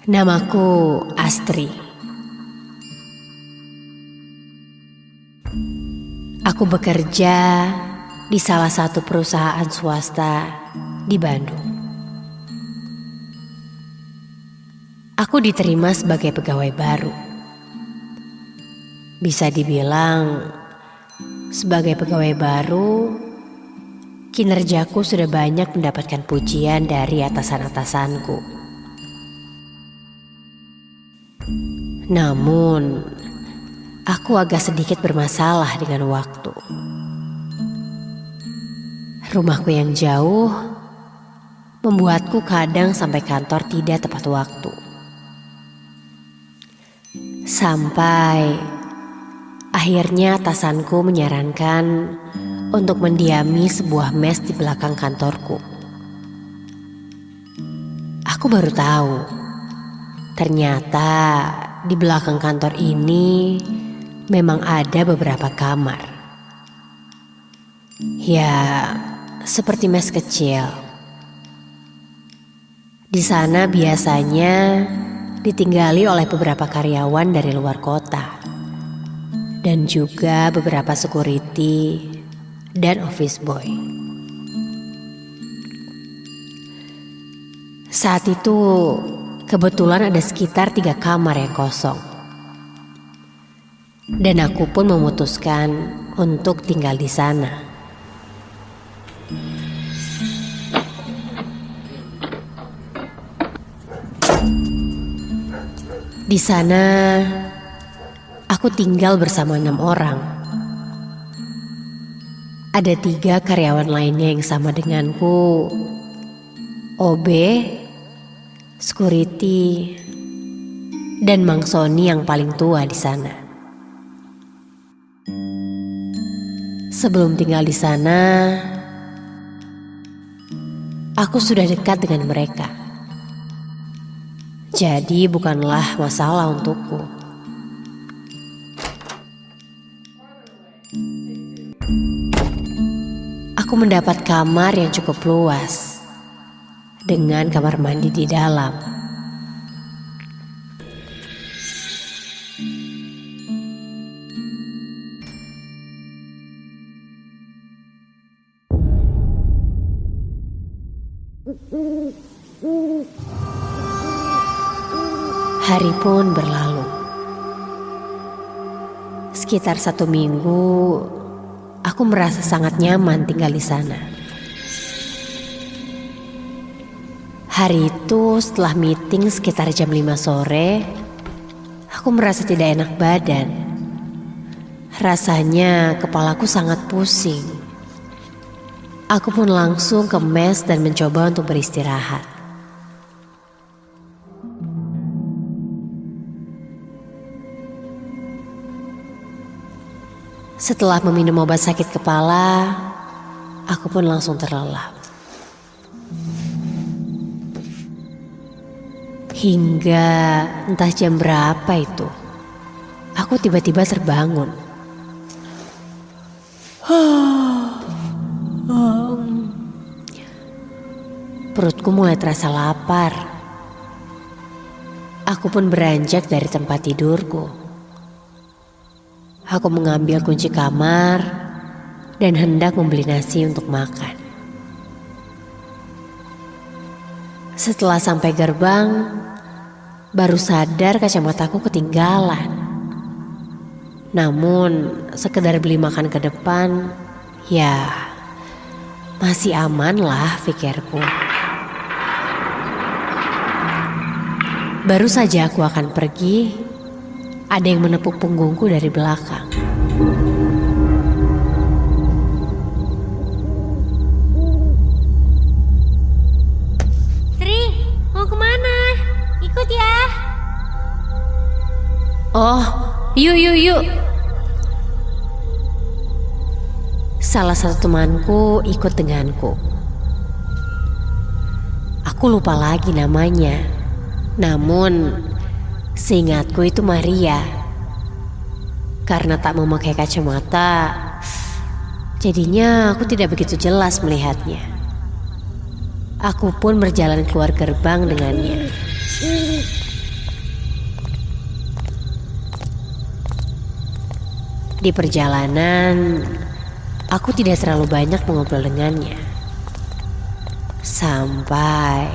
Namaku Astri. Aku bekerja di salah satu perusahaan swasta di Bandung. Aku diterima sebagai pegawai baru. Bisa dibilang sebagai pegawai baru, kinerjaku sudah banyak mendapatkan pujian dari atasan-atasanku. Namun, aku agak sedikit bermasalah dengan waktu. Rumahku yang jauh membuatku kadang sampai kantor tidak tepat waktu. Sampai akhirnya atasanku menyarankan untuk mendiami sebuah mes di belakang kantorku. Aku baru tahu, ternyata di belakang kantor ini memang ada beberapa kamar. Ya, seperti mes kecil. Di sana biasanya ditinggali oleh beberapa karyawan dari luar kota dan juga beberapa security dan office boy. Saat itu kebetulan ada sekitar 3 kamar yang kosong. Dan aku pun memutuskan untuk tinggal di sana. Di sana aku tinggal bersama 6 orang. Ada 3 karyawan lainnya yang sama denganku. OB, security, dan Mang Sony yang paling tua di sana. Sebelum tinggal di sana, aku sudah dekat dengan mereka. Jadi bukanlah masalah untukku. Aku mendapat kamar yang cukup luas dengan kamar mandi di dalam. Hari pun berlalu. Sekitar 1 minggu, aku merasa sangat nyaman tinggal di sana. Hari itu setelah meeting sekitar jam 5 sore, aku merasa tidak enak badan. Rasanya kepalaku sangat pusing. Aku pun langsung ke mes dan mencoba untuk beristirahat. Setelah meminum obat sakit kepala, aku pun langsung terlelap. Hingga entah jam berapa itu, aku tiba-tiba terbangun. Perutku mulai terasa lapar. Aku pun beranjak dari tempat tidurku. Aku mengambil kunci kamar dan hendak membeli nasi untuk makan. Setelah sampai gerbang, baru sadar kacamataku ketinggalan. Namun, sekedar beli makan ke depan, ya masih aman lah pikirku. Baru saja aku akan pergi, ada yang menepuk punggungku dari belakang. Tri, mau kemana? Ikut ya. Oh, yuk. Salah satu temanku ikut denganku. Aku lupa lagi namanya. Namun seingatku itu Maria. Karena tak memakai kacamata, jadinya aku tidak begitu jelas melihatnya. Aku pun berjalan keluar gerbang dengannya. Di perjalanan, aku tidak terlalu banyak mengobrol dengannya. Sampai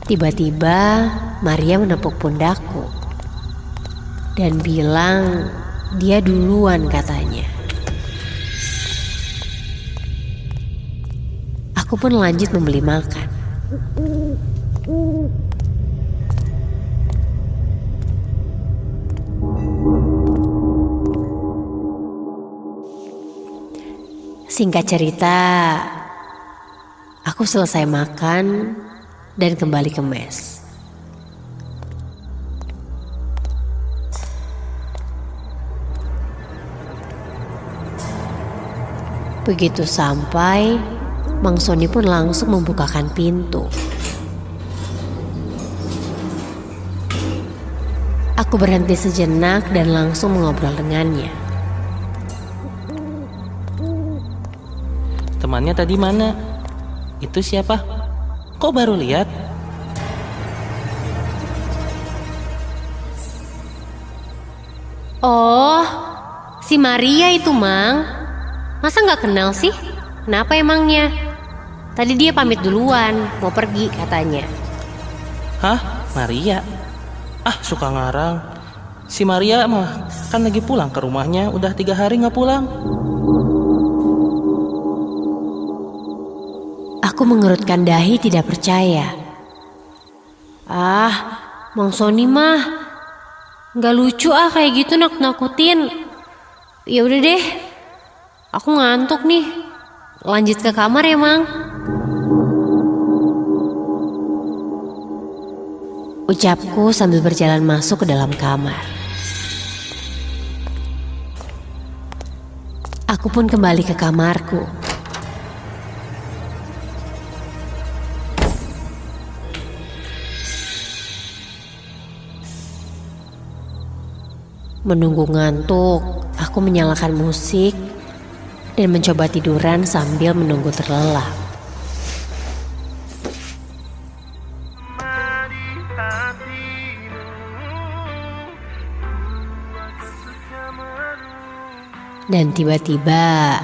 tiba-tiba Maria menepuk pundakku dan bilang dia duluan katanya. Aku pun lanjut membeli makan. Singkat cerita, aku selesai makan dan kembali ke mes. Begitu sampai, Mang Sony pun langsung membukakan pintu. Aku berhenti sejenak dan langsung mengobrol dengannya. Temannya tadi mana? Itu siapa? Kok baru lihat? Oh, si Maria itu, Mang. Masa nggak kenal sih? Kenapa emangnya? Tadi dia pamit duluan, mau pergi katanya. Hah? Maria? Ah, suka ngarang. Si Maria mah kan lagi pulang ke rumahnya. Udah 3 hari nggak pulang. Aku mengerutkan dahi tidak percaya. Ah, Mang Sony mah nggak lucu kayak gitu nakut-nakutin. Ya udah deh, aku ngantuk nih. Lanjut ke kamar ya, Mang. Ucapku sambil berjalan masuk ke dalam kamar. Aku pun kembali ke kamarku. Menunggu ngantuk, aku menyalakan musik dan mencoba tiduran sambil menunggu terlelap. Dan tiba-tiba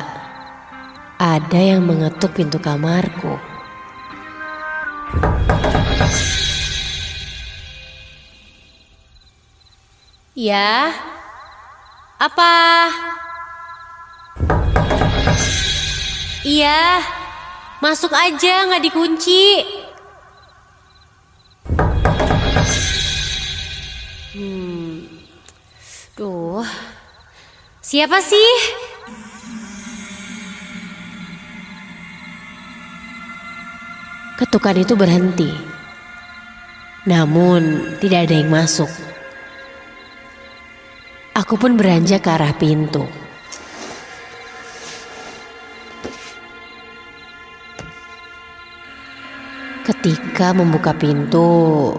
ada yang mengetuk pintu kamarku. Ya, apa? Iya, masuk aja, nggak dikunci. Duh, siapa sih? Ketukan itu berhenti, namun tidak ada yang masuk. Aku pun beranjak ke arah pintu. Ketika membuka pintu,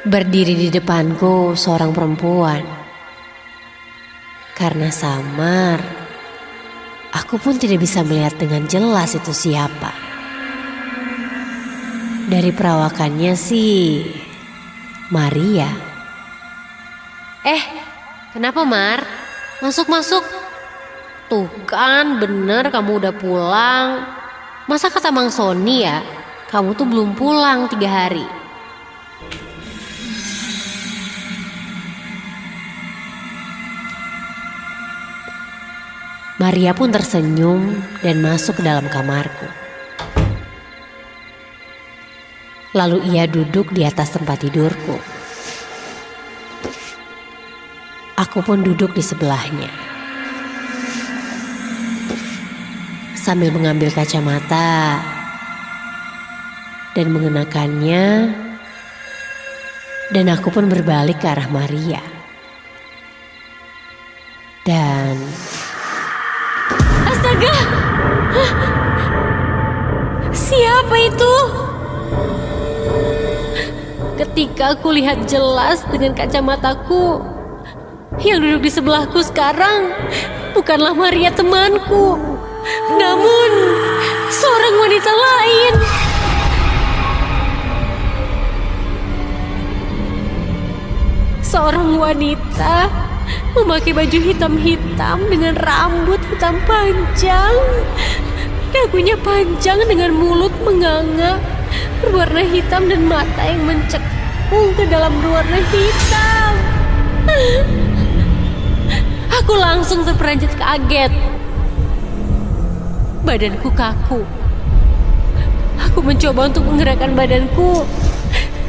berdiri di depanku seorang perempuan. Karena samar, aku pun tidak bisa melihat dengan jelas itu siapa. Dari perawakannya sih, Maria. Kenapa, Mar? Masuk. Tuh kan bener kamu udah pulang. Masa kata Mang Sony ya, kamu tuh belum pulang 3 hari. Maria pun tersenyum dan masuk ke dalam kamarku. Lalu ia duduk di atas tempat tidurku. Aku pun duduk di sebelahnya. Sambil mengambil kacamata dan mengenakannya, dan aku pun berbalik ke arah Maria. Dan astaga! Siapa itu? Ketika aku lihat jelas dengan kacamataku, yang duduk di sebelahku sekarang bukanlah Maria temanku, namun seorang wanita seorang wanita memakai baju hitam-hitam dengan rambut hitam panjang, dagunya panjang dengan mulut menganga berwarna hitam dan mata yang mencekung ke dalam berwarna hitam. Aku langsung terperanjat kaget. Badanku kaku. Aku mencoba untuk menggerakkan badanku,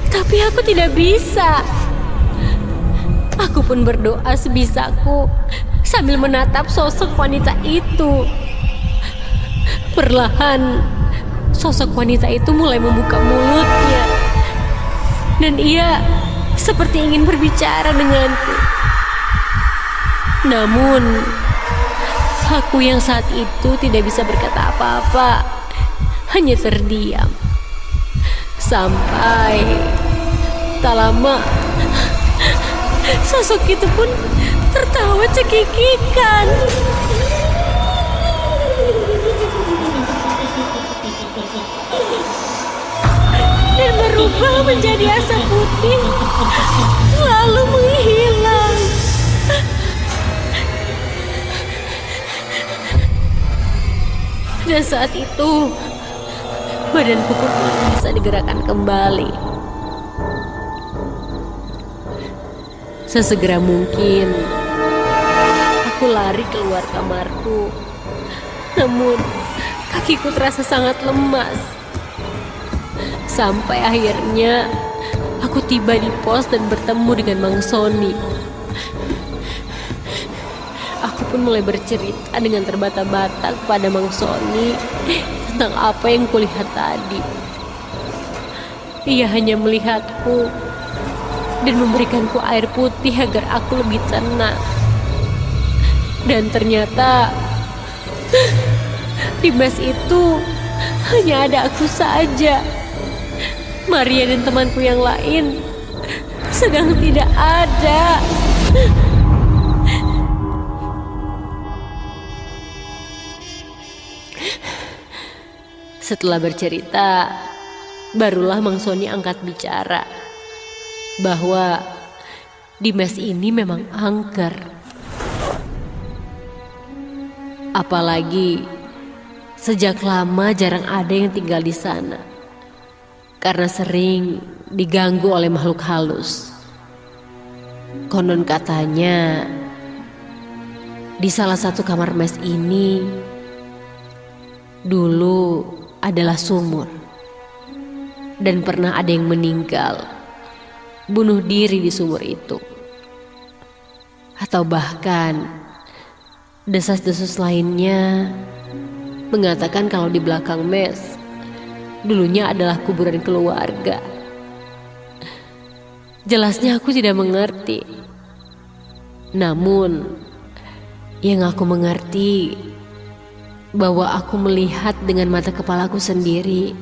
tapi aku tidak bisa. Aku pun berdoa sebisaku sambil menatap sosok wanita itu. Perlahan, sosok wanita itu mulai membuka mulutnya. Dan ia seperti ingin berbicara denganku. Namun, aku yang saat itu tidak bisa berkata apa-apa, hanya terdiam. Sampai tak lama, sosok itu pun tertawa cekikikan. Dan berubah menjadi asap putih, lalu menghilang. Dan saat itu, badanku pun bisa digerakkan kembali. Sesegera mungkin, aku lari keluar kamarku. Namun, kakiku terasa sangat lemas. Sampai akhirnya, aku tiba di pos dan bertemu dengan Mang Sony. Aku pun mulai bercerita dengan terbata-bata kepada Mang Sony tentang apa yang kulihat tadi. Ia hanya melihatku dan memberikanku air putih agar aku lebih tenang. Dan ternyata di mes itu hanya ada aku saja. Maria dan temanku yang lain sedang tidak ada. Setelah bercerita, barulah Mang Sony angkat bicara bahwa di mes ini memang angker. Apalagi sejak lama jarang ada yang tinggal di sana karena sering diganggu oleh makhluk halus. Konon katanya di salah satu kamar mes ini dulu adalah sumur dan pernah ada yang meninggal bunuh diri di sumur itu. Atau bahkan desas-desus lainnya mengatakan kalau di belakang mes dulunya adalah kuburan keluarga. Jelasnya aku tidak mengerti. Namun yang aku mengerti bahwa aku melihat dengan mata kepalaku sendiri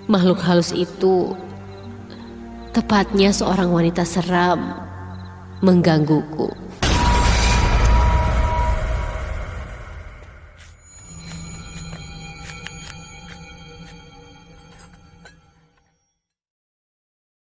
makhluk halus itu, tepatnya seorang wanita seram, menggangguku.